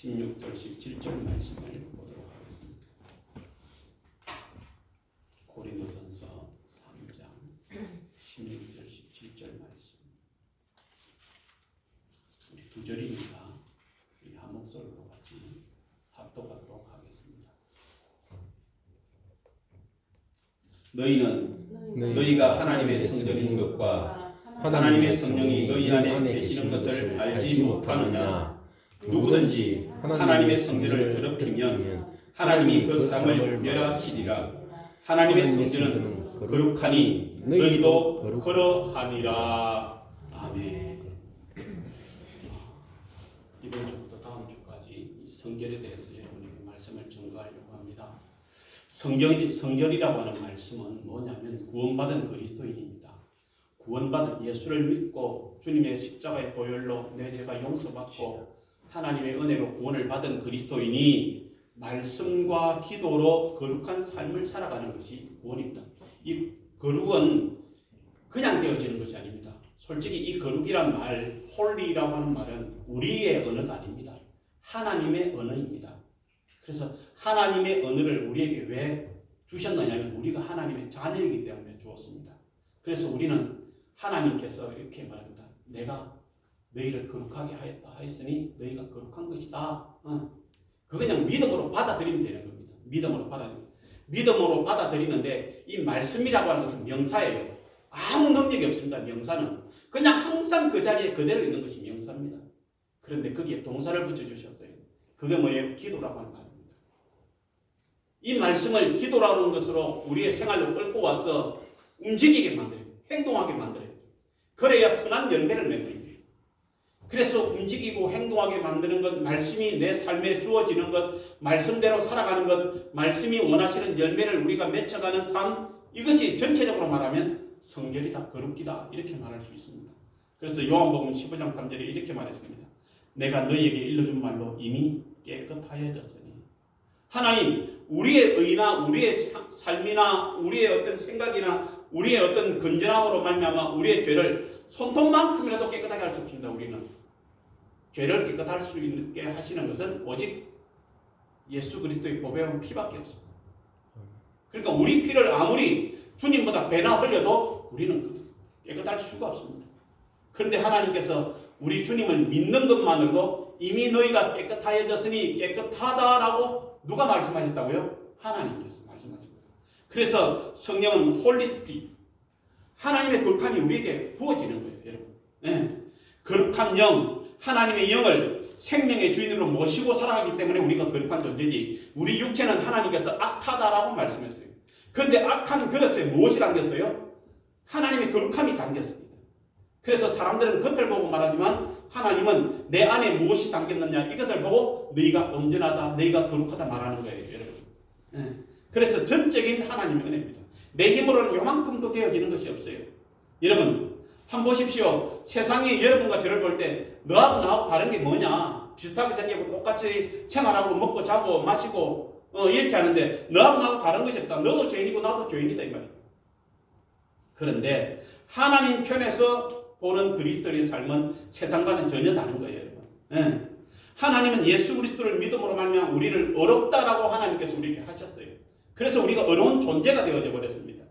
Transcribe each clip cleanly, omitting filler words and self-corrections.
16절 17절 말씀을 보도록 하겠습니다. 고린도전서 3장 16절 17절 말씀. 우리 두 절이니까 우리 한 목소리로 같이 합독하도록 하겠습니다. 너희가 하나님의 성전인 것과 하나님의 성령이 너희 안에 계시는 것을 알지 못하느냐? 누구든지 하나님의 성전을 더럽히면 하나님이 그 사람을 멸하시리라. 하나님의 성전은 거룩하니 너희도 그러하니라. 아멘. 이번 주부터 다음 주까지 이 성결에 대해서 여러분에게 말씀을 전가하려고 합니다. 성결이라고 하는 말씀은 뭐냐면 구원받은 그리스도인입니다. 구원받은 예수를 믿고 주님의 십자가의 보혈로 내 죄가 용서받고 하나님의 은혜로 구원을 받은 그리스도인이 말씀과 기도로 거룩한 삶을 살아가는 것이 구원입니다. 이 거룩은 그냥 되어지는 것이 아닙니다. 솔직히 이 거룩이란 말, 홀리라고 하는 말은 우리의 언어가 아닙니다. 하나님의 언어입니다. 그래서 하나님의 언어를 우리에게 왜 주셨느냐면 우리가 하나님의 자녀이기 때문에 주었습니다. 그래서 우리는 하나님께서 이렇게 말합니다. 내가 너희를 거룩하게 하였다 하였으니 너희가 거룩한 것이다. 그거 그냥 믿음으로 받아들이면 되는 겁니다. 믿음으로 받아들이는데 이 말씀이라고 하는 것은 명사예요. 아무 능력이 없습니다. 명사는 그냥 항상 그 자리에 그대로 있는 것이 명사입니다. 그런데 거기에 동사를 붙여주셨어요. 그게 뭐예요? 기도라고 하는 말입니다. 이 말씀을 기도라고 하는 것으로 우리의 생활로 끌고 와서 움직이게 만들어요. 행동하게 만들어요. 그래야 선한 열매를 맺는 거예요. 그래서 움직이고 행동하게 만드는 것, 말씀이 내 삶에 주어지는 것, 말씀대로 살아가는 것, 말씀이 원하시는 열매를 우리가 맺혀가는 삶, 이것이 전체적으로 말하면 성결이다, 거룩이다 이렇게 말할 수 있습니다. 그래서 요한복음 15장 3절에 이렇게 말했습니다. 내가 너희에게 일러준 말로 이미 깨끗하여졌으니. 하나님, 우리의 의나 우리의 삶이나 우리의 어떤 생각이나 우리의 어떤 건전함으로 말미암아 우리의 죄를 손톱만큼이라도 깨끗하게 할 수 없습니다. 우리는 죄를 깨끗할 수 있게 하시는 것은 오직 예수 그리스도의 보배로운 피밖에 없습니다. 그러니까 우리 피를 아무리 주님보다 배나 흘려도 우리는 깨끗할 수가 없습니다. 그런데 하나님께서 우리 주님을 믿는 것만으로도 이미 너희가 깨끗하여졌으니 깨끗하다라고 누가 말씀하셨다고요? 하나님께서 말씀하신 거예요. 그래서 성령은 홀리 스피릿, 하나님의 거룩함이 우리에게 부어지는 거예요. 여러분, 네. 거룩한 영, 하나님의 영을 생명의 주인으로 모시고 살아가기 때문에 우리가 거룩한 존재지, 우리 육체는 하나님께서 악하다라고 말씀했어요. 그런데 악한 그릇에 무엇이 담겼어요? 하나님의 거룩함이 담겼습니다. 그래서 사람들은 겉을 보고 말하지만 하나님은 내 안에 무엇이 담겼느냐 이것을 보고 너희가 온전하다, 너희가 거룩하다 말하는 거예요. 여러분. 네. 그래서 전적인 하나님의 은혜입니다. 내 힘으로는 요만큼도 되어지는 것이 없어요. 여러분 한번 보십시오. 세상이 여러분과 저를 볼 때 너하고 나하고 다른 게 뭐냐, 비슷하게 생기고 똑같이 생활하고 먹고 자고 마시고 이렇게 하는데 너하고 나하고 다른 것이 없다. 너도 죄인이고 나도 죄인이다 이 말이에요. 그런데 하나님 편에서 보는 그리스도의 삶은 세상과는 전혀 다른 거예요. 여러분. 네. 하나님은 예수 그리스도를 믿음으로 말미암아 우리를 어렵다라고 하나님께서 우리에게 하셨어요. 그래서 우리가 어려운 존재가 되어져 버렸습니다.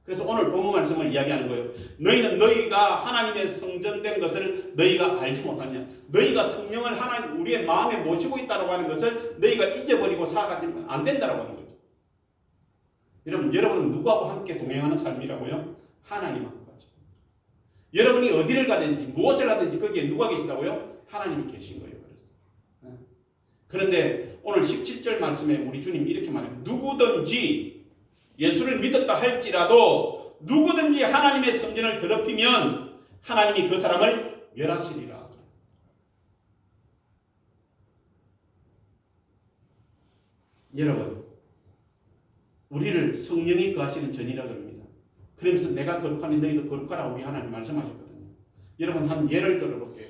그래서 오늘 본문 말씀을 이야기하는 거예요. 너희는 너희가 하나님의 성전된 것을 너희가 알지 못하냐. 너희가 성령을 하나님 우리의 마음에 모시고 있다고 하는 것을 너희가 잊어버리고 살아가지면 안 된다고 하는 거죠. 여러분은 누구하고 함께 동행하는 삶이라고요? 하나님하고 같이. 여러분이 어디를 가든지 무엇을 하든지 거기에 누가 계시다고요? 하나님이 계신 거예요. 그런데 오늘 17절 말씀에 우리 주님 이렇게 말해요. 누구든지 예수를 믿었다 할지라도 누구든지 하나님의 성전을 더럽히면 하나님이 그 사람을 멸하시리라. 여러분, 우리를 성령이 거하시는 전이라고 합니다. 그러면서 내가 거룩하니 너희도 거룩하라 우리 하나님 말씀하셨거든요. 여러분 한 예를 들어볼게요.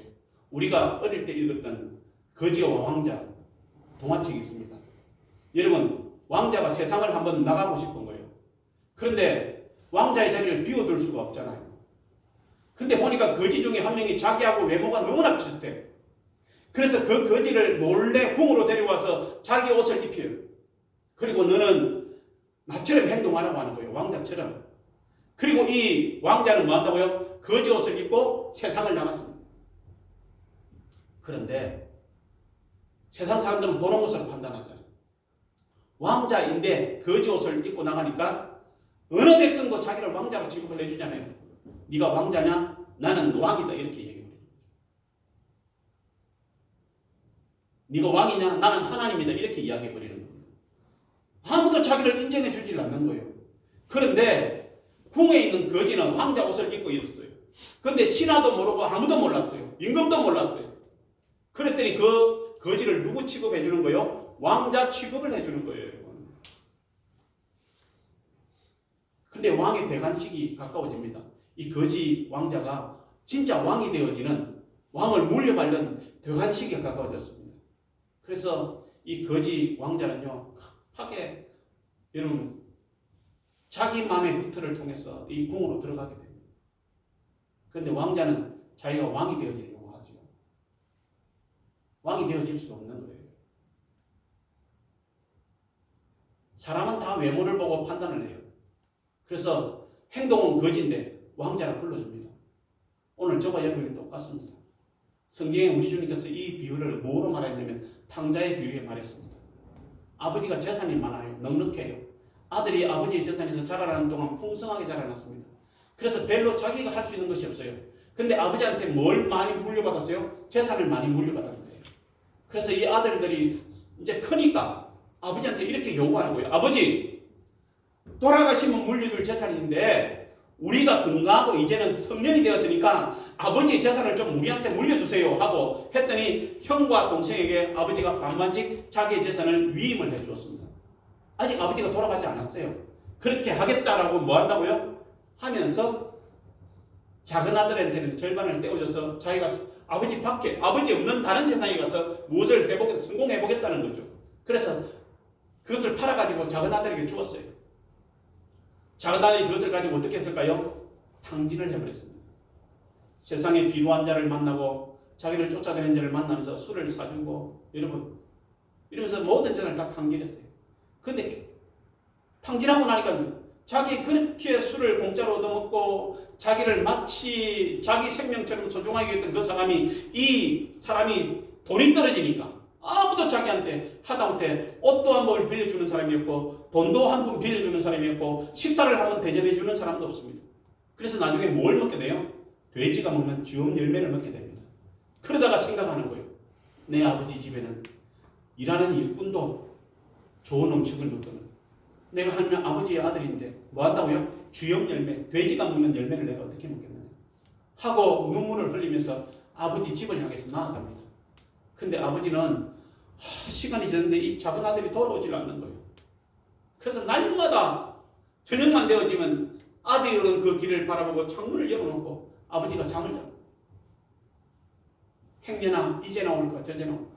우리가 어릴 때 읽었던 거지와 왕자 동화책이 있습니다. 여러분 왕자가 세상을 한번 나가고 싶은 거예요. 그런데 왕자의 자리를 비워둘 수가 없잖아요. 근데 보니까 거지 중에 한 명이 자기하고 외모가 너무나 비슷해. 그래서 그 거지를 몰래 궁으로 데려와서 자기 옷을 입혀요. 그리고 너는 나처럼 행동하라고 하는 거예요. 왕자처럼. 그리고 이 왕자는 뭐 한다고요? 거지 옷을 입고 세상을 나갔습니다. 그런데 세상 사람들은 보는 것으로 판단하잖아요. 왕자인데 거지 옷을 입고 나가니까 어느 백성도 자기를 왕자로 취급을 해주잖아요. 네가 왕자냐? 나는 왕이다. 이렇게 얘기해요. 네가 왕이냐? 나는 하나님이다. 이렇게 이야기해버리는 거예요. 아무도 자기를 인정해주질 않는 거예요. 그런데 궁에 있는 거지는 왕자 옷을 입고 있었어요. 그런데 신하도 모르고 아무도 몰랐어요. 임금도 몰랐어요. 그랬더니 그 거지를 누구 취급해 주는 거예요? 왕자 취급을 해주는 거예요, 여러분. 근데 왕의 배관식이 가까워집니다. 이 거지 왕자가 진짜 왕이 되어지는, 왕을 물려받는 배관식이 가까워졌습니다. 그래서 이 거지 왕자는요, 급하게 여러분 자기 마음의 루트를 통해서 이 궁으로 들어가게 됩니다. 그런데 왕자는 자기가 왕이 되어지려고 하죠. 왕이 되어질 수 없는 거예요. 사람은 다 외모를 보고 판단을 해요. 그래서 행동은 거지인데 왕자를 불러줍니다. 오늘 저와 여러분이 똑같습니다. 성경에 우리 주님께서 이 비유를 뭐로 말했냐면 탕자의 비유에 말했습니다. 아버지가 재산이 많아요. 넉넉해요. 아들이 아버지의 재산에서 자라나는 동안 풍성하게 자라났습니다. 그래서 별로 자기가 할 수 있는 것이 없어요. 근데 아버지한테 뭘 많이 물려받았어요? 재산을 많이 물려받은 거예요. 그래서 이 아들들이 이제 크니까 아버지한테 이렇게 요구하는 거예요. 아버지, 돌아가시면 물려줄 재산인데 우리가 건강하고 이제는 성년이 되었으니까 아버지의 재산을 좀 우리한테 물려주세요 하고 했더니 형과 동생에게 아버지가 반반씩 자기의 재산을 위임을 해 주었습니다. 아직 아버지가 돌아가지 않았어요. 그렇게 하겠다라고 뭐 한다고요? 하면서 작은 아들한테는 절반을 떼어줘서 자기가 아버지 밖에, 아버지 없는 다른 세상에 가서 무엇을 성공해보겠다는 거죠. 그래서 그것을 팔아가지고 작은 아들에게 주었어요. 작은 아들이 그것을 가지고 어떻게 했을까요? 탕진을 해버렸습니다. 세상에 비루한 자를 만나고 자기를 쫓아다니는 자를 만나면서 술을 사주고 여러분 이러면서 모든 재산을 다 탕진했어요. 근데 탕진하고 나니까 자기 그렇게 술을 공짜로 얻어먹고 자기를 마치 자기 생명처럼 소중하게 했던 그 사람이 이 사람이 돈이 떨어지니까 아무도 자기한테 하다못해 옷도 한 벌 빌려주는 사람이 없고 돈도 한 푼 빌려주는 사람이 없고 식사를 한번 대접해주는 사람도 없습니다. 그래서 나중에 뭘 먹게 돼요? 돼지가 먹는 쥐엄 열매를 먹게 됩니다. 그러다가 생각하는 거예요. 내 아버지 집에는 일하는 일꾼도 좋은 음식을 먹거든. 내가 하면 아버지의 아들인데 뭐 한다고요? 쥐엄 열매, 돼지가 먹는 열매를 내가 어떻게 먹겠느냐 하고 눈물을 흘리면서 아버지 집을 향해서 나아갑니다. 근데 아버지는 시간이 지났는데 이 작은 아들이 돌아오질 않는 거예요. 그래서 날마다 저녁만 되어지면 아들은 그 길을 바라보고 창문을 열어놓고 아버지가 잠을 자요. 행여나 이제 나올까 저제 나올까.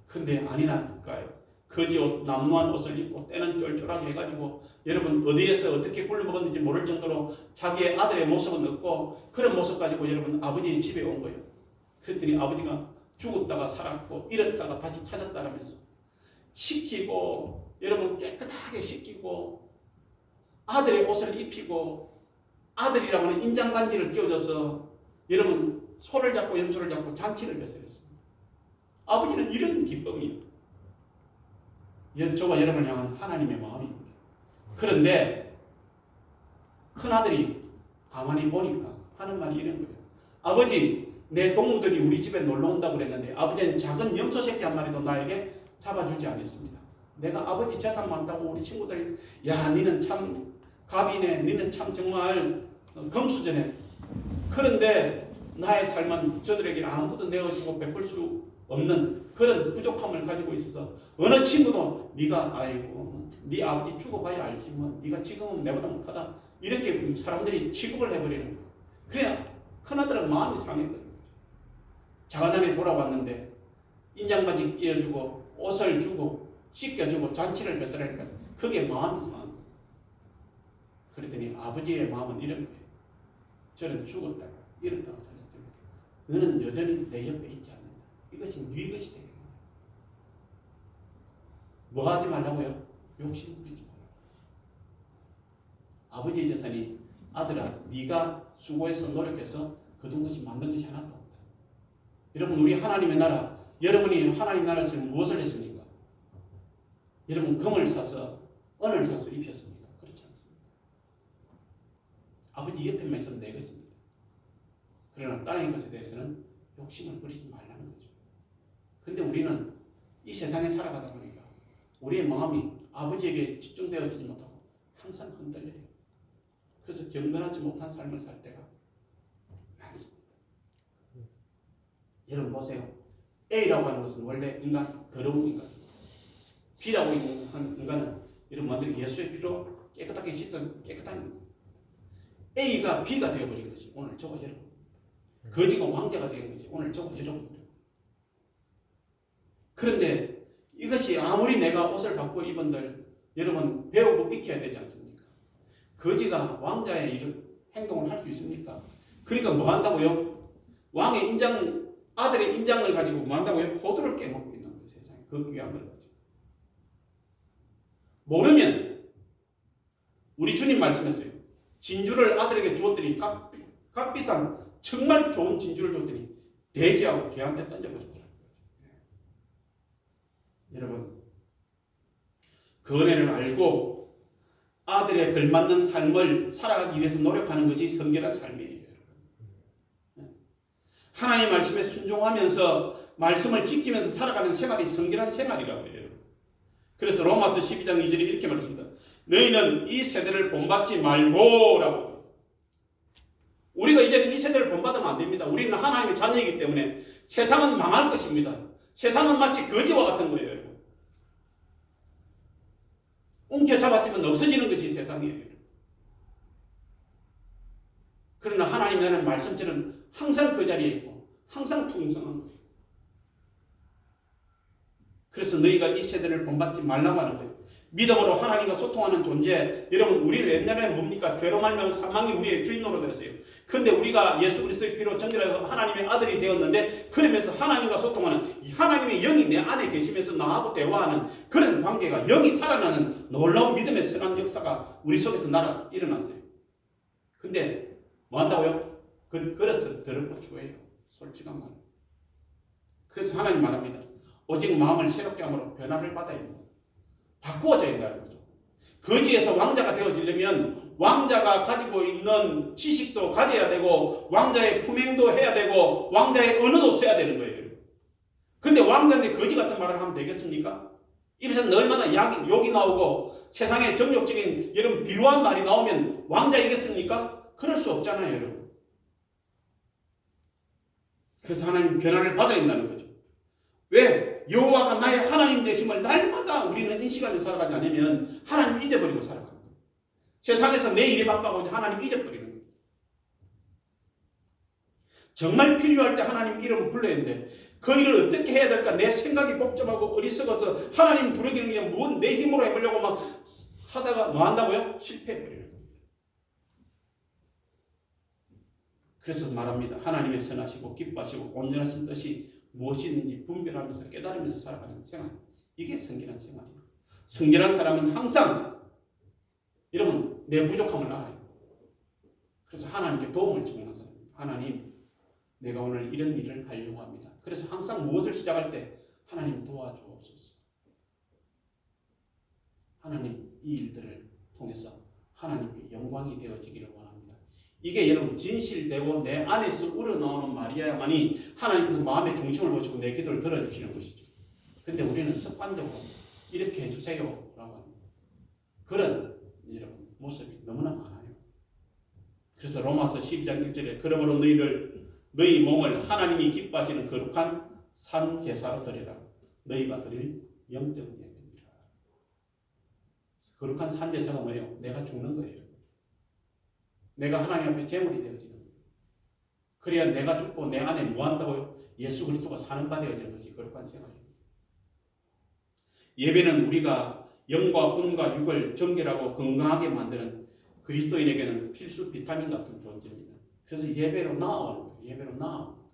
근데 아니라니까요. 거지 옷, 남루한 옷을 입고 때는 쫄쫄하게 해가지고 여러분 어디에서 어떻게 굴러먹었는지 모를 정도로 자기의 아들의 모습은 없고 그런 모습 가지고 여러분 아버지의 집에 온 거예요. 그랬더니 아버지가 죽었다가 살았고 잃었다가 다시 찾았다라면서 씻기고 여러분 깨끗하게 씻기고 아들의 옷을 입히고 아들이라고 하는 인장반지를 끼워줘서 여러분 소를 잡고 염소를 잡고 잔치를 베풀었습니다. 아버지는 이런 기쁨이에요. 저와 여러분을 향한 하나님의 마음입니다. 그런데 큰아들이 가만히 보니까 하는 말이 이런 거예요. 아버지, 내 동무들이 우리 집에 놀러 온다고 그랬는데 아버지는 작은 염소 새끼 한 마리도 나에게 잡아주지 않았습니다. 내가 아버지 재산 많다고 우리 친구들이 야 니는 참 갑이네, 니는 참 정말 금수저네. 그런데 나의 삶은 저들에게 아무것도 내어주고 베풀 수 없는 그런 부족함을 가지고 있어서 어느 친구도 네가 아이고 네 아버지 죽어봐야 알지만 네가 지금은 내보다 못하다 이렇게 사람들이 취급을 해버리는 거예요. 그래야 큰아들은 마음이 상했거든요. 작은아들이 돌아왔는데 인장바지 끼워주고 옷을 주고 씻겨주고 잔치를 베풀으니까 그게 마음이 상한 거예요. 그랬더니 아버지의 마음은 이런 거예요. 저는 죽었다가 이랬다가 살았지만 너는 여전히 내 옆에 있지 않는다. 이것이 네 것이 되겠다. 뭐 하지 말라고요? 욕심 부리지 말라고. 아버지의 재산이 아들아 네가 수고해서 노력해서 거둔 것이 만든 것이 하나도 없다. 여러분 우리 하나님의 나라, 여러분이 하나님 나라에서 무엇을 했습니까? 여러분 금을 사서 은을 사서 입혔습니까? 그렇지 않습니다. 아버지 옆에만 있으면 내 것입니다. 그러나 땅의 것에 대해서는 욕심을 부리지 말라는 거죠. 근데 우리는 이 세상에 살아가다 보니까 우리의 마음이 아버지에게 집중되어지지 못하고 항상 흔들려요. 그래서 경건하지 못한 삶을 살 때가 많습니다. 여러분 보세요. A라고 하는 것은 원래 인간, 더러운 인간. B라고 하는 인간은 여러분 완전히 예수의 피로 깨끗하게 씻은 깨끗한 A가 B가 되어버린 것이 오늘 저와 여러분. 거지가 왕자가 된 것이 오늘 저와 여러분입니다. 그런데 이것이 아무리 내가 옷을 바꿔 입은들 여러분 배우고 익혀야 되지 않습니까? 거지가 왕자의 이런 행동을 할 수 있습니까? 그러니까 뭐 한다고요? 왕의 인장, 아들의 인장을 가지고 뭐 한다고요? 호두를 깨먹고 있는 거예요. 세상에. 그 귀한 걸 가지고. 모르면 우리 주님 말씀했어요. 진주를 아들에게 주었더니 값비싼 정말 좋은 진주를 줬더니 돼지하고 개한테 던져버렸더라고요. 여러분 그 은혜를 알고 아들에 걸맞는 삶을 살아가기 위해서 노력하는 것이 성결한 삶이에요. 하나님 말씀에 순종하면서 말씀을 지키면서 살아가는 생활이 성결한 생활이라고 해요. 그래서 로마서 12장 2절에 이렇게 말했습니다. 너희는 이 세대를 본받지 말고 라고. 우리가 이제 이 세대를 본받으면 안 됩니다. 우리는 하나님의 자녀이기 때문에 세상은 망할 것입니다. 세상은 마치 거지와 같은 거예요. 움켜잡았지만 없어지는 것이 세상이에요. 그러나 하나님 나라는 말씀처럼 항상 그 자리에 있고 항상 풍성한 거예요. 그래서 너희가 이 세대를 본받지 말라고 하는 거예요. 믿음으로 하나님과 소통하는 존재. 여러분 우리는 옛날에는 뭡니까? 죄로 말미암아 사망이 우리의 주인으로 됐어요. 그런데 우리가 예수 그리스도의 피로 정결해서 하나님의 아들이 되었는데 그러면서 하나님과 소통하는 이 하나님의 영이 내 안에 계시면서 나하고 대화하는 그런 관계가 영이 살아나는 놀라운 믿음의 선한 역사가 우리 속에서 일어났어요. 근데 뭐 한다고요? 그래서 더럽고 추해요. 솔직한 말. 그래서 하나님 말합니다. 오직 마음을 새롭게 함으로 변화를 받아야 됩니다. 바꾸어져야 된다는 거죠. 거지에서 왕자가 되어지려면 왕자가 가지고 있는 지식도 가져야 되고 왕자의 품행도 해야 되고 왕자의 언어도 써야 되는 거예요. 근데 왕자인데 거지 같은 말을 하면 되겠습니까? 입에서 얼마나 욕이 나오고 세상에 정욕적인 여러분 비루한 말이 나오면 왕자이겠습니까? 그럴 수 없잖아요, 여러분. 그래서 하나님 변화를 받아야 된다는 거죠. 왜? 여호와가 나의 하나님 되심을 날마다 우리는 인식하며 살아가지 않으면 하나님 잊어버리고 살아가는 거예요. 세상에서 내 일이 바빠고 하나님 잊어버리는 거예요. 정말 필요할 때 하나님 이름을 불러야 되는데 그 일을 어떻게 해야 될까? 내 생각이 복잡하고 어리석어서 하나님 부르기는 그냥 뭔 내 힘으로 해보려고 막 하다가 뭐 한다고요? 실패해버리는 거예요. 그래서 말합니다. 하나님의 선하시고 기뻐하시고 온전하신 뜻이 무엇이든지 분별하면서 깨달으면서 살아가는 생활. 이게 성결한 생활이에요. 성결한 사람은 항상 여러분 내 부족함을 알아요. 그래서 하나님께 도움을 청하는 사람입니다. 하나님 내가 오늘 이런 일을 하려고 합니다. 그래서 항상 무엇을 시작할 때 하나님 도와주옵소서. 하나님 이 일들을 통해서 하나님께 영광이 되어지기를 원합니다. 이게 여러분 진실되고 내 안에서 우러나오는 말이야만이 하나님께서 마음의 중심을 보시고 내 기도를 들어주시는 것이죠. 근데 우리는 습관적으로 이렇게 해주세요 라고 합니다. 그런 여러분 모습이 너무나 많아요. 그래서 로마서 12장 1절에 그러므로 너희 몸을 하나님이 기뻐하시는 거룩한 산 제사로 드리라. 너희가 드릴 영적 예배니라. 거룩한 산 제사가 뭐예요? 내가 죽는 거예요. 내가 하나님 앞에 제물이 되어지는 거예요. 그래야 내가 죽고 내 안에 뭐 한다고요? 예수 그리스도가 사는 바 되어지는 것이 거룩한 생활입니다. 예배는 우리가 영과 혼과 육을 정결하고 건강하게 만드는 그리스도인에게는 필수 비타민 같은 존재입니다. 그래서 예배로 나아오는 거예요. 예배로 나아오는 거예요.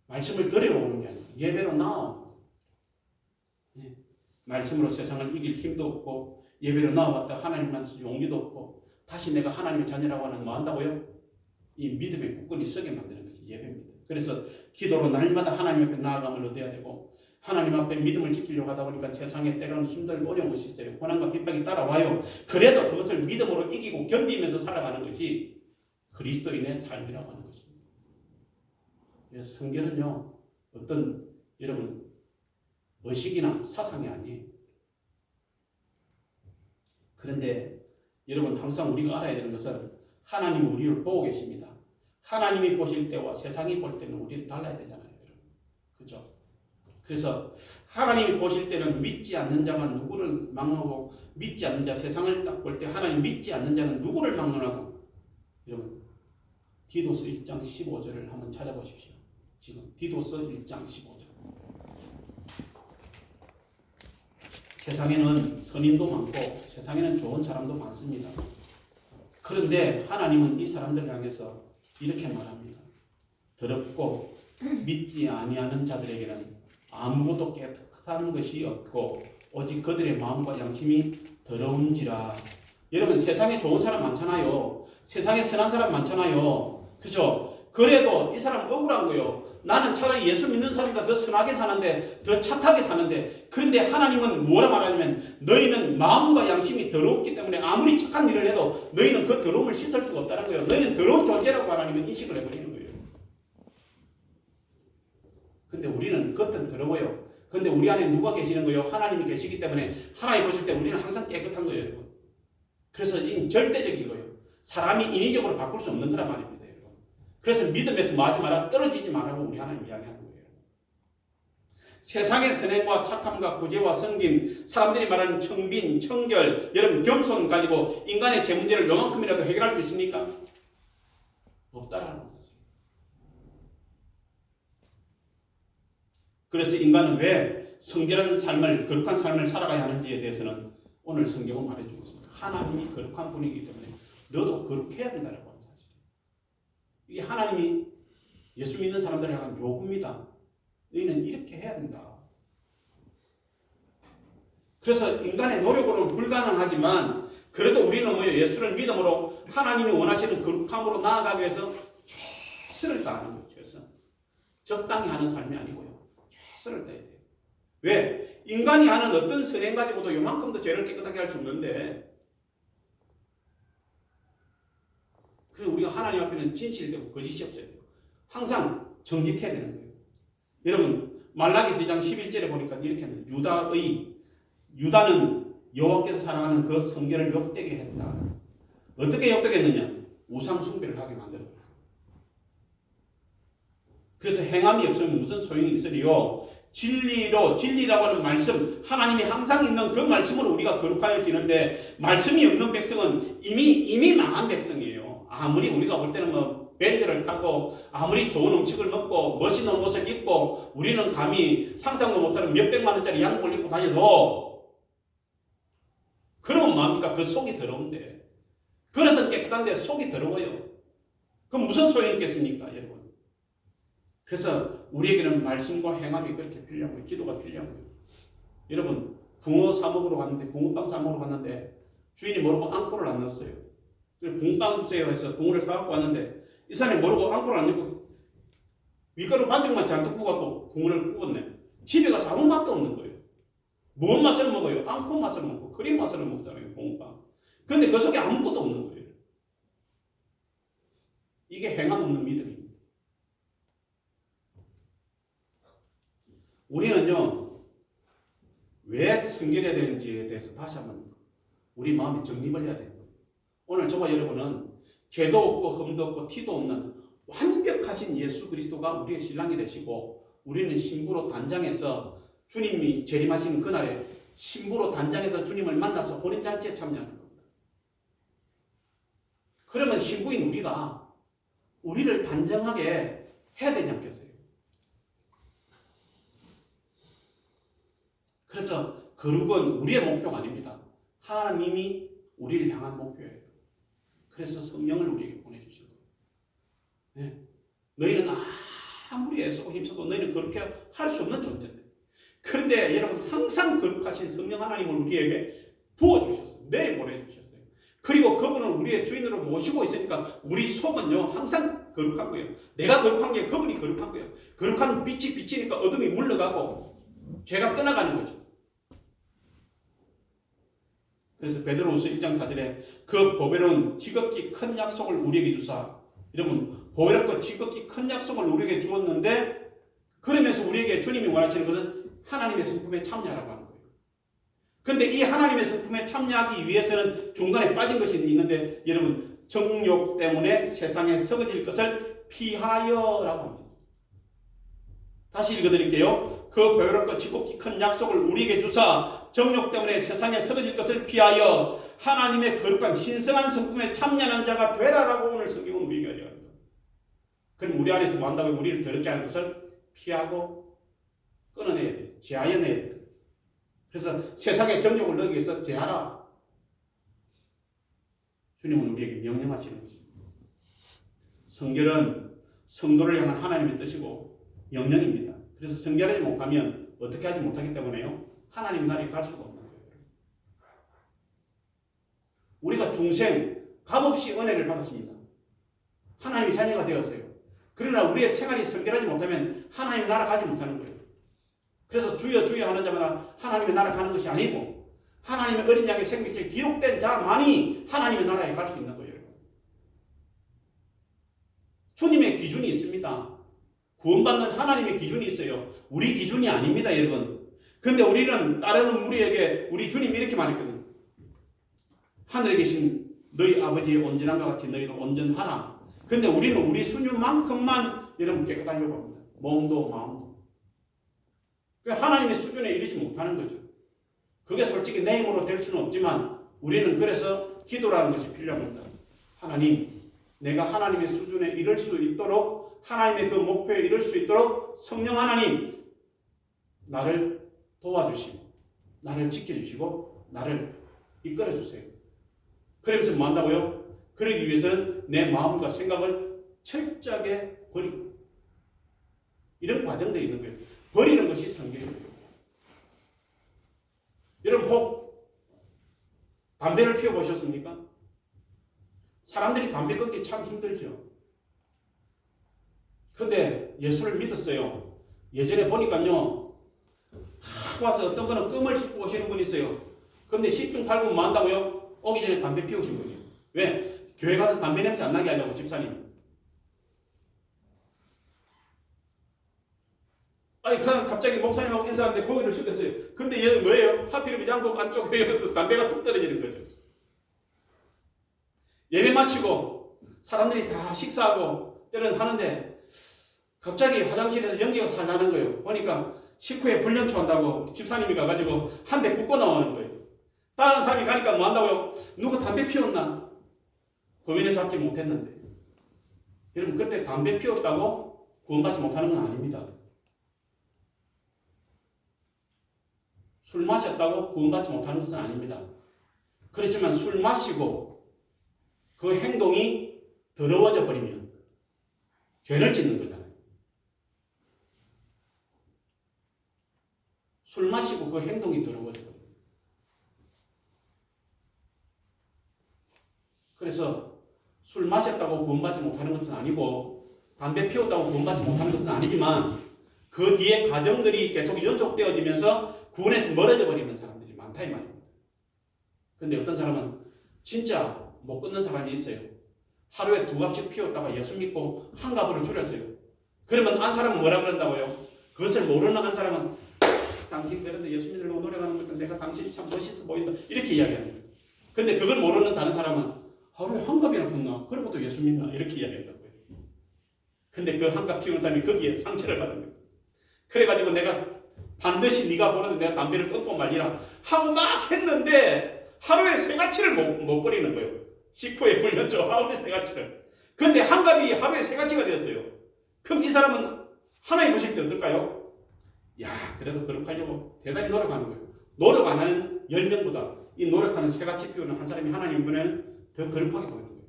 말씀을 들으러 오는 게 아니고 예배로 나와. 네. 말씀으로 세상을 이길 힘도 없고 예배로 나와봤다 하나님만서 용기도 없고 다시 내가 하나님의 자녀라고 하는 뭐 한다고요? 이 믿음의 굳건히 서게 만드는 것이 예배입니다. 그래서 기도로 날마다 하나님 앞에 나아감을 얻어야 되고 하나님 앞에 믿음을 지키려고 하다 보니까 세상에 때로는 힘들고 어려운 것이 있어요. 고난과 핍박이 따라와요. 그래도 그것을 믿음으로 이기고 견디면서 살아가는 것이 그리스도인의 삶이라고 하는 것입니다. 그래서 성결은요, 어떤 여러분 의식이나 사상이 아니에요. 그런데 여러분 항상 우리가 알아야 되는 것은 하나님이 우리를 보고 계십니다. 하나님이 보실 때와 세상이 볼 때는 우리는 달라야 되잖아요. 여러분. 그죠? 그래서 하나님이 보실 때는 믿지 않는 자만 누구를 막론하고 믿지 않는 자, 세상을 딱 볼 때 하나님 믿지 않는 자는 누구를 막론하고 여러분 디도서 1장 15절을 한번 찾아보십시오. 지금 디도서 1장 15절. 세상에는 선인도 많고 세상에는 좋은 사람도 많습니다. 그런데 하나님은 이 사람들을 향해서 이렇게 말합니다. 더럽고 믿지 아니하는 자들에게는 아무것도 깨끗한 것이 없고 오직 그들의 마음과 양심이 더러운지라. 여러분 세상에 좋은 사람 많잖아요. 세상에 선한 사람 많잖아요. 그죠? 그래도 이 사람 억울한 거예요. 나는 차라리 예수 믿는 사람보다 더 선하게 사는데 더 착하게 사는데 그런데 하나님은 뭐라 말하냐면 너희는 마음과 양심이 더럽기 때문에 아무리 착한 일을 해도 너희는 그 더러움을 씻을 수가 없다는 거예요. 너희는 더러운 존재라고 하나님은 인식을 해버리는 거예요. 근데 우리는 겉은 더러워요. 근데 우리 안에 누가 계시는 거예요? 하나님이 계시기 때문에 하나님 보실 때 우리는 항상 깨끗한 거예요. 여러분. 그래서 이 절대적이고요. 사람이 인위적으로 바꿀 수 없는 거란 말입니다. 그래서 믿음에서 뭐 하지 마라, 떨어지지 말라고 우리 하나님 이야기하는 거예요. 세상의 선행과 착함과 구제와 섬김, 사람들이 말하는 청빈, 청결, 여러분 겸손 가지고 인간의 제 문제를 요만큼이라도 해결할 수 있습니까? 없다라는 사실. 그래서 인간은 왜 성결한 삶을, 거룩한 삶을 살아가야 하는지에 대해서는 오늘 성경은 말해주고 있습니다. 하나님이 거룩한 분이기 때문에 너도 거룩해야 된다라고. 이게 하나님이 예수 믿는 사람들을 향한 요구입니다. 너희는 이렇게 해야 된다. 그래서 인간의 노력으로는 불가능하지만 그래도 우리는 뭐예요? 예수를 믿음으로 하나님이 원하시는 거룩함으로 나아가기 위해서 최선을 다하는 거예요. 최선. 적당히 하는 삶이 아니고요. 최선을 다해야 돼요. 왜? 인간이 하는 어떤 선행 가지고도 요만큼도 죄를 깨끗하게 할 수 없는데 그래서 우리가 하나님 앞에는 진실되고 거짓이 없어야 돼요. 항상 정직해야 되는 거예요. 여러분 말라기서 2장 11절에 보니까 이렇게 합니다. 유다는 여호와께서 사랑하는 그 성결을 욕되게 했다. 어떻게 욕되게 했느냐? 우상 숭배를 하게 만들었어요. 그래서 행함이 없으면 무슨 소용이 있으리요? 진리라고 하는 말씀, 하나님이 항상 있는 그 말씀으로 우리가 거룩하여지는데 말씀이 없는 백성은 이미 망한 백성이에요. 아무리 우리가 볼 때는 뭐 밴드를 타고 아무리 좋은 음식을 먹고 멋있는 옷을 입고 우리는 감히 상상도 못하는 몇백만 원짜리 양복을 입고 다녀도 그러면 뭡니까? 그 속이 더러운데 그래서 깨끗한데 속이 더러워요. 그럼 무슨 소용이 있겠습니까? 여러분. 그래서 우리에게는 말씀과 행함이 그렇게 필요한 거예요. 기도가 필요한 거예요. 여러분 붕어 사 먹으러 갔는데 붕어빵 사 먹으러 갔는데 주인이 모르고 앙코를 안 넣었어요. 붕어빵 주세요 해서 붕어를 사갖고 왔는데 이 사람이 모르고 앙코를 안 넣고 밀가루 반죽만 잔뜩 부어갖고 붕어를 구웠네. 집에 가서 아무 맛도 없는 거예요. 뭔 맛을 먹어요? 앙코 맛을 먹고 크림 맛을 먹잖아요. 붕어빵. 그런데 그 속에 아무것도 없는 거예요. 이게 행함 없는 믿음입니다. 우리는요 왜 성결해야 되는지에 대해서 다시 한번 우리 마음에 정립을 해야 돼요. 오늘 저와 여러분은 죄도 없고 흠도 없고 티도 없는 완벽하신 예수 그리스도가 우리의 신랑이 되시고 우리는 신부로 단장해서 주님이 재림하시는 그날에 신부로 단장해서 주님을 만나서 혼인잔치에 참여하는 겁니다. 그러면 신부인 우리가 우리를 단정하게 해야 되지 않겠어요? 그래서 거룩은 우리의 목표가 아닙니다. 하나님이 우리를 향한 목표예요. 그래서 성령을 우리에게 보내주신 거예요. 네. 너희는 아무리 애쓰고 힘써도 너희는 그렇게 할 수 없는 존재인데. 그런데 여러분 항상 거룩하신 성령 하나님을 우리에게 부어주셨어요. 내려보내주셨어요. 그리고 그분을 우리의 주인으로 모시고 있으니까 우리 속은요 항상 거룩한 거예요. 내가 거룩한 게 그분이 거룩한 거예요. 거룩한 빛이 비치니까 어둠이 물러가고 죄가 떠나가는 거죠. 그래서 베드로후서 1장 4절에 그 보배로운 지극히 큰 약속을 우리에게 주사, 여러분 보배롭고 지극히 큰 약속을 우리에게 주었는데 그러면서 우리에게 주님이 원하시는 것은 하나님의 성품에 참여하라고 하는 거예요. 그런데 이 하나님의 성품에 참여하기 위해서는 중간에 빠진 것이 있는데 여러분 정욕 때문에 세상에 썩어질 것을 피하여라고 합니다. 다시 읽어드릴게요. 그 보배롭고 지극히 큰 약속을 우리에게 주사 정욕 때문에 세상에 썩어질 것을 피하여 하나님의 거룩한 신성한 성품에 참여하는 자가 되라라고 오늘 성경은 우리에게 알려합니다. 그럼 우리 안에서 뭐 한다고 우리를 더럽게 하는 것을 피하고 끊어내야 돼요. 제하여내야 돼요. 그래서 세상의 정욕을 너에게 위해서 제하라. 주님은 우리에게 명령하시는 것입니다. 성결은 성도를 향한 하나님의 뜻이고 명령입니다. 그래서 성결하지 못하면 어떻게 하지 못하기 때문에요. 하나님 나라에 갈 수가 없는 거예요. 우리가 중생 값없이 은혜를 받았습니다. 하나님의 자녀가 되었어요. 그러나 우리의 생활이 성결하지 못하면 하나님 나라 가지 못하는 거예요. 그래서 주여 주여 하는 자마다 하나님의 나라 가는 것이 아니고 하나님의 어린 양의 생명책에 기록된 자만이 하나님의 나라에 갈 수 있는 거예요. 주님의 기준이 있습니다. 구원받는 하나님의 기준이 있어요. 우리 기준이 아닙니다, 여러분. 그런데 우리는 따르는 우리에게 우리 주님이 이렇게 말했거든요. 하늘에 계신 너희 아버지의 온전함과 같이 너희도 온전하라. 그런데 우리는 우리 수준만큼만 여러분 깨끗하려고 합니다. 몸도 마음도. 하나님의 수준에 이르지 못하는 거죠. 그게 솔직히 내 힘으로 될 수는 없지만 우리는 그래서 기도라는 것이 필요합니다. 하나님, 내가 하나님의 수준에 이를 수 있도록 하나님의 그 목표에 이를 수 있도록 성령 하나님 나를 도와주시고 나를 지켜주시고 나를 이끌어주세요. 그러면서 뭐 한다고요? 그러기 위해서는 내 마음과 생각을 철저하게 버리고 이런 과정들이 있는 거예요. 버리는 것이 성결이에요. 여러분 혹 담배를 피워보셨습니까? 사람들이 담배 끊기 참 힘들죠. 근데 예수를 믿었어요. 예전에 보니까요. 와서 어떤 거는 껌을 씹고 오시는 분이 있어요. 근데 10중 8구 뭐 한다고요? 오기 전에 담배 피우신 거예요. 왜? 교회 가서 담배 냄새 안 나게 하려고 집사님. 아니 그냥 갑자기 목사님하고 인사하는데 고개를 숙였어요. 근데 얘는 뭐예요? 하필이면 양복 안쪽에 여기서 담배가 툭 떨어지는 거죠. 예배 마치고 사람들이 다 식사하고 때는 하는데 갑자기 화장실에서 연기가 살 나는 거예요. 보니까 식후에 불륜초 한다고 집사님이 가가지고 한 대 꽂고 나오는 거예요. 다른 사람이 가니까 뭐 한다고요? 누가 담배 피웠나? 범인은 잡지 못했는데. 여러분 그때 담배 피웠다고 구원받지 못하는 건 아닙니다. 술 마셨다고 구원받지 못하는 것은 아닙니다. 그렇지만 술 마시고 그 행동이 더러워져 버리면 죄를 짓는 거잖아요. 술 마시고 그 행동이 더러워져 버려요. 그래서 술 마셨다고 구원받지 못하는 것은 아니고 담배 피웠다고 구원받지 못하는 것은 아니지만 그 뒤에 과정들이 계속 연속되어지면서 구원에서 멀어져 버리는 사람들이 많다 이 말입니다. 그런데 어떤 사람은 진짜 못 끊는 사람이 있어요. 하루에 2갑씩 피웠다가 예수 믿고 한 갑으로 줄였어요. 그러면 안 사람은 뭐라 그런다고요? 그것을 모르는 한 사람은 당신 그래서 예수 믿으려고 노력하는 것도 내가 당신이 참 멋있어 보인다 이렇게 이야기하는 거예요. 근데 그걸 모르는 다른 사람은 하루에 한 갑이나 폈나? 그리고 또 예수 믿나? 이렇게 이야기한다고요. 근데 그 한 갑 피우는 사람이 거기에 상처를 받은 거예요. 그래가지고 내가 반드시 네가 보는데 내가 담배를 끊고 말리라 하고 막 했는데 하루에 3가치를 못 버리는 거예요. 식후에 불렸죠. 하루에 3가치를. 근데 한 갑이 하루에 3가치가 되었어요. 그럼 이 사람은 하나님 보실 때 어떨까요? 야, 그래도 거룩하려고 대단히 노력하는 거예요. 노력 안 하는 10명보다 이 노력하는 3가치 피우는 한 사람이 하나님 이번에는 더 거룩하게 보이는 거예요.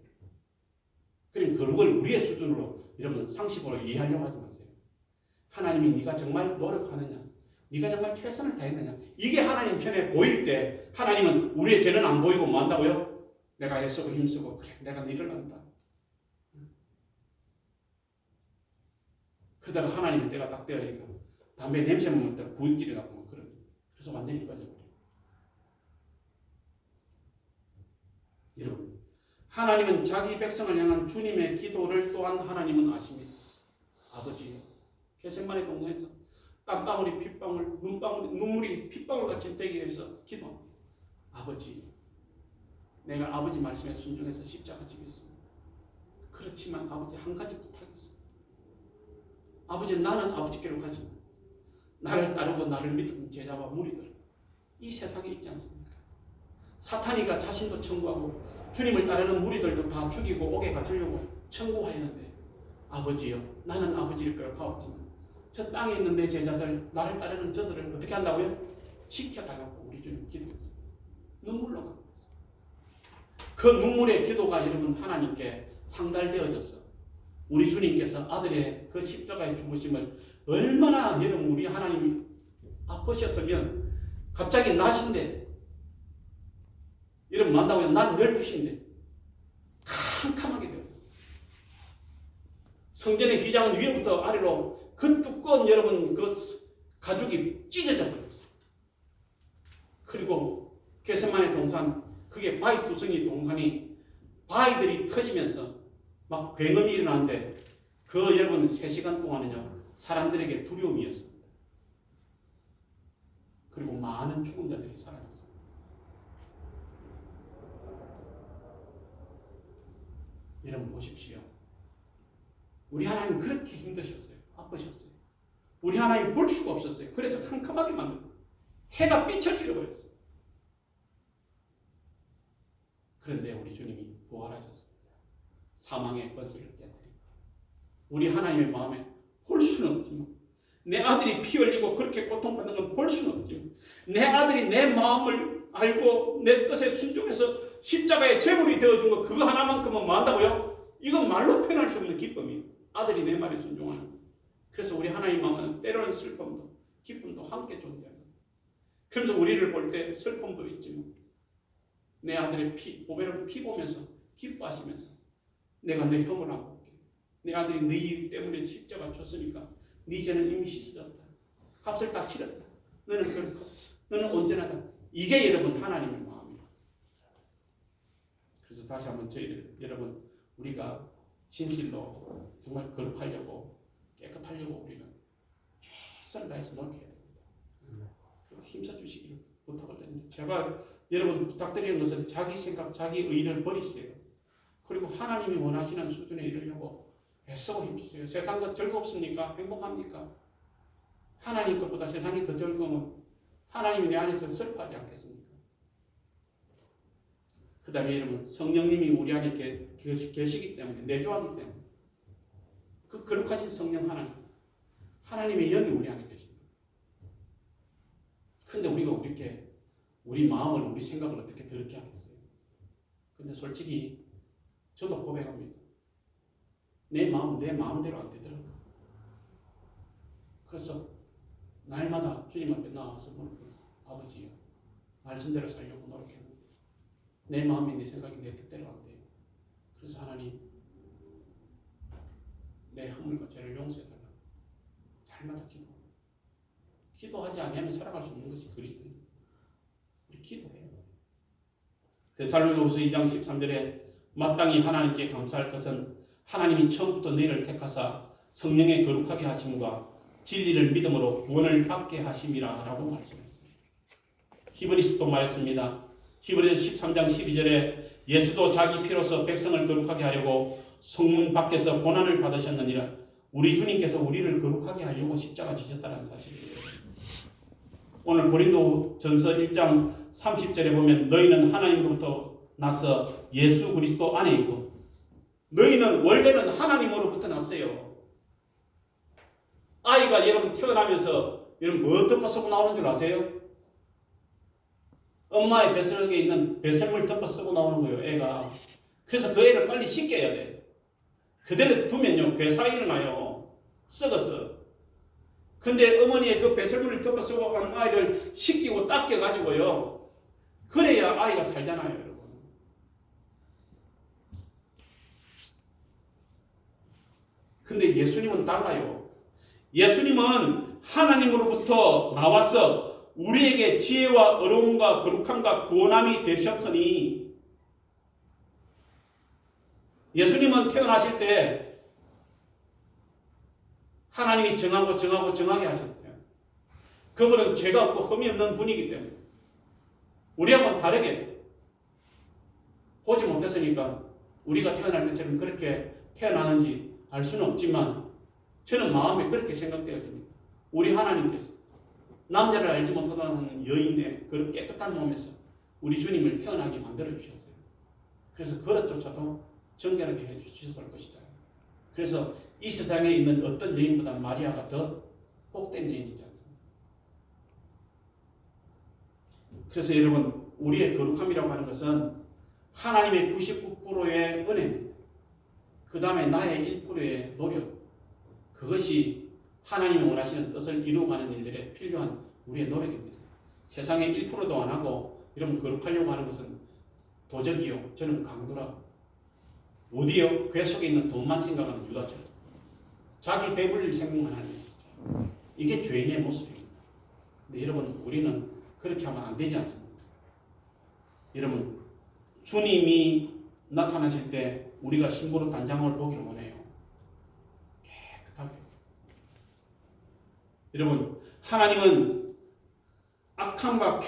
그럼 거룩을 우리의 수준으로 여러분 상식으로 이해하려고 하지 마세요. 하나님이 네가 정말 노력하느냐, 네가 정말 최선을 다했느냐, 이게 하나님 편에 보일 때 하나님은 우리의 죄는 안 보이고 뭐 한다고요? 내가 애쓰고 힘쓰고 그래 내가 너를 안다. 그러다가 하나님의 때가 딱 되어니까 담배 냄새 맡을 때 구입질이 나고 그런. 그래서 완전히 꺼져버려요. 여러분, 하나님은 자기 백성을 향한 주님의 기도를 또한 하나님은 아십니다. 아버지, 겟세마네 동산에서 땀방울이 핏방울, 눈물이 핏방울같이 되게 해서 기도. 아버지, 내가 아버지 말씀에 순종해서 십자가 지겠습니다. 그렇지만 아버지 한 가지 부탁했습니다. 아버지, 나는 아버지께로 가지만 나를 따르고 나를 믿는 제자와 무리들 이 세상에 있지 않습니까? 사탄이가 자신도 청구하고 주님을 따르는 무리들도 다 죽이고 옥에 가주려고 청구하였는데, 아버지여, 나는 아버지를 끌어가왔지만 저 땅에 있는 내 제자들, 나를 따르는 저들을 어떻게 한다고요? 지켜달라고 우리 주님 기도했어요. 눈물로 가고 있어요. 그 눈물의 기도가 여러분 하나님께 상달되어졌어. 우리 주님께서 아들의 그 십자가의 죽으심을 얼마나 여러분 우리 하나님이 아프셨으면 갑자기 낮인데, 여러분 만나고요, 낮 12시인데 캄캄하게 되었어요. 성전의 휘장은 위에부터 아래로 그 두꺼운 여러분 그 가죽이 찢어져 버렸어요. 그리고 겟세마네 동산, 그게 바위 두성이 동산이 바위들이 터지면서 막 굉음이 일어나는데 그 여러분 3시간 동안은요 사람들에게 두려움이었습니다. 그리고 많은 죽은 자들이 살아났습니다. 여러분 보십시오. 우리 하나님 그렇게 힘드셨어요. 아프셨어요. 우리 하나님 볼 수가 없었어요. 그래서 캄캄하게 만들고 해가 빛을 잃어버렸어요. 그런데 우리 주님이 부활하셨습니다. 사망의 권세를 깨뜨리고 우리 하나님의 마음에 볼 수는 없지만, 내 아들이 피 흘리고 그렇게 고통받는 건 볼 수는 없지만, 내 아들이 내 마음을 알고 내 뜻에 순종해서 십자가의 제물이 되어준 거, 그거 하나만큼은 뭐 한다고요? 이건 말로 표현할 수 없는 기쁨이에요. 아들이 내 말에 순종하는 거. 그래서 우리 하나님 마음은 때로는 슬픔도 기쁨도 함께 존재합니다. 그래서 우리를 볼 때 슬픔도 있지만 내 아들의 보배로운 피 보면서 기뻐하시면서 내가 내 혐을 안고 올게. 내 아들이 네 일 때문에 십자가 줬으니까 네 죄는 이미 씻었다. 값을 다 치렀다. 너는 그렇고 너는 온전하다. 이게 여러분 하나님의 마음이에요. 그래서 다시 한번 저희들 여러분, 우리가 진실로 정말 거룩하려고 깨끗하려고 우리는 최선을 다해서 노력해야 됩니다. 힘써 주시기를 부탁을 드립니다. 제가 여러분 부탁드리는 것은 자기 생각, 자기 의를 버리세요. 그리고 하나님이 원하시는 수준에 이르려고 애쓰고 힘주세요. 세상 것 즐겁습니까? 행복합니까? 하나님 것보다 세상이 더 즐거우면 하나님이 내 안에서 슬퍼하지 않겠습니까? 그 다음에 여러분, 성령님이 우리 안에 계시기 때문에, 내주하기 때문에 그 거룩하신 성령 하나님의 영이 우리 안에 계십니다. 그런데 우리가 이렇게 우리 마음을, 우리 생각을 어떻게 더럽게 하겠어요? 근데 솔직히 저도 고백합니다. 내 마음, 내 마음대로 안 되더라고요. 그래서 날마다 주님 앞에 나와서 물어보고, 아버지요, 말씀대로 살려고 노력했는데 내 마음이, 내 생각이 내 뜻대로 안 돼요. 그래서 하나님, 내 허물과 죄를 용서해달라고 날마다 기도하지 않으면 살아갈 수 없는 것이 그리스도입니다. 우리 기도해요. 데살로니가후서 2장 13절에 마땅히 하나님께 감사할 것은 하나님이 처음부터 너희를 택하사 성령에 거룩하게 하심과 진리를 믿음으로 구원을 받게 하심이라 라고 말씀했습니다. 히브리서도 말했습니다. 히브리서 13장 12절에 예수도 자기 피로서 백성을 거룩하게 하려고 성문 밖에서 고난을 받으셨느니라. 우리 주님께서 우리를 거룩하게 하려고 십자가 지셨다는 사실이에요. 오늘 고린도전서 1장 30절에 보면 너희는 하나님으로부터 나서 예수 그리스도 안에 있고, 너희는 원래는 하나님으로부터 났어요. 아이가 여러분 태어나면서 여러분 뭐 덮어 쓰고 나오는 줄 아세요? 엄마의 뱃속에 있는 배설물 덮어 쓰고 나오는 거예요, 애가. 그래서 그 애를 빨리 씻겨야 돼. 그대로 두면요, 괴사가 일어나요. 썩었어. 근데 어머니의 그 배설물을 덮어쓰고 간 아이를 씻기고 닦여가지고요. 그래야 아이가 살잖아요, 여러분. 근데 예수님은 달라요. 예수님은 하나님으로부터 나와서 우리에게 지혜와 어려움과 거룩함과 구원함이 되셨으니 예수님은 태어나실 때 하나님이 정하게 하셨대요. 그분은 죄가 없고 흠이 없는 분이기 때문에 우리하고는 다르게 보지 못했으니까 우리가 태어날 때처럼 그렇게 태어나는지 알 수는 없지만 저는 마음에 그렇게 생각되어집니다. 우리 하나님께서 남자를 알지 못하는 여인의 그 깨끗한 몸에서 우리 주님을 태어나게 만들어 주셨어요. 그래서 그것조차도 정결하게 해주셨을 것이다. 그래서 이 세상에 있는 어떤 여인보다 마리아가 더 복된 여인이지 않습니까? 그래서 여러분, 우리의 거룩함이라고 하는 것은 하나님의 99%의 은혜, 그 다음에 나의 1%의 노력, 그것이 하나님이 원하시는 뜻을 이루어가는 일들에 필요한 우리의 노력입니다. 세상에 1%도 안 하고 여러분 거룩하려고 하는 것은 도적이요, 저는 강도라. 어디요? 궤 속에 있는 돈만 생각하는 유다처럼 자기 배불릴 생각만 하는 것이죠. 이게 죄인의 모습입니다. 근데 여러분, 우리는 그렇게 하면 안 되지 않습니까? 여러분, 주님이 나타나실 때 우리가 신부로 단장을 보기를 원해요. 깨끗하게. 여러분, 하나님은 악함과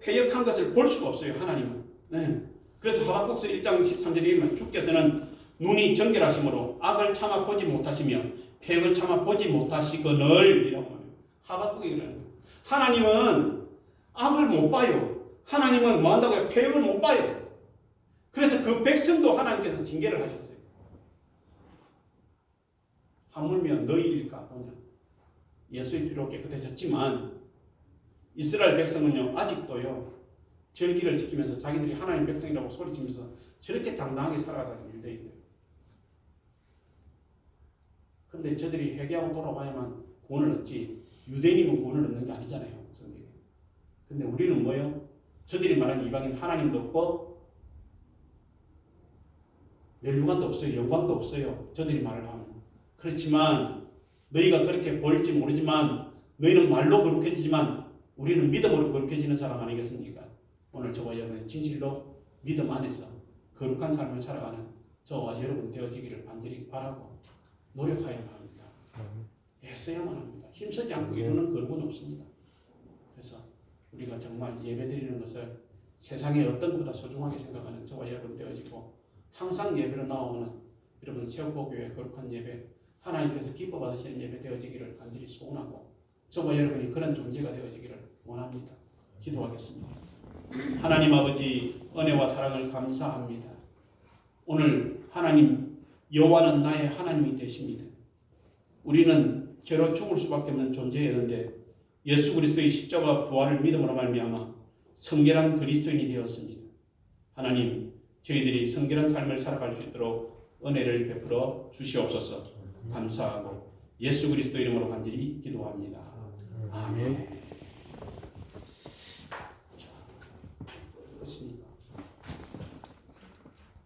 폐역한 것을 볼 수가 없어요. 하나님은. 네. 그래서 하박국서 1장 13절에 보면 주께서는 눈이 정결하심으로 악을 참아 보지 못하시며 폐역을 참아 보지 못하시거늘 이라고 말해요. 하박국이 그러는 거예요. 하나님은 악을 못 봐요. 하나님은 뭐 한다고요? 폐역을 못 봐요. 그래서 그 백성도 하나님께서 징계를 하셨어요. 하물며 너희일까 보냐. 예수의 피로 깨끗해졌지만 이스라엘 백성은요, 아직도요, 절기를 지키면서 자기들이 하나님 백성이라고 소리치면서 저렇게 당당하게 살아가는 일들이에요. 근데 저들이 회개하고 돌아가야만 구원을 얻지, 유대인이면 구원을 얻는 게 아니잖아요. 성경에. 근데 우리는 뭐예요? 저들이 말하는 이방인 하나님도 없고 멸류관도 없어요. 영광도 없어요. 저들이 말을 하면. 그렇지만 너희가 그렇게 보일지 모르지만 너희는 말로 거룩해지지만 우리는 믿음으로 거룩해지는 사람 아니겠습니까? 오늘 저와 여러분은 진실로 믿음 안에서 거룩한 삶을 살아가는 저와 여러분 되어지기를 간절히 바라고 노력하여야 합니다. 애써야만 합니다. 힘쓰지 않고 이루는 거룩은 없습니다. 그래서 우리가 정말 예배드리는 것을 세상의 어떤 것보다 소중하게 생각하는 저와 여러분 되어지고 항상 예배로 나오는 여러분 세우고교회 거룩한 예배, 하나님께서 기뻐 받으시는 예배 되어지기를 간절히 소원하고 저와 여러분이 그런 존재가 되어지기를 원합니다. 기도하겠습니다. 하나님 아버지, 은혜와 사랑을 감사합니다. 오늘 하나님, 여호와는 나의 하나님이 되십니다. 우리는 죄로 죽을 수밖에 없는 존재였는데 예수 그리스도의 십자가 부활을 믿음으로 말미암아 성결한 그리스도인이 되었습니다. 하나님, 저희들이 성결한 삶을 살아갈 수 있도록 은혜를 베풀어 주시옵소서. 감사하고 예수 그리스도 이름으로 간절히 기도합니다. 아멘.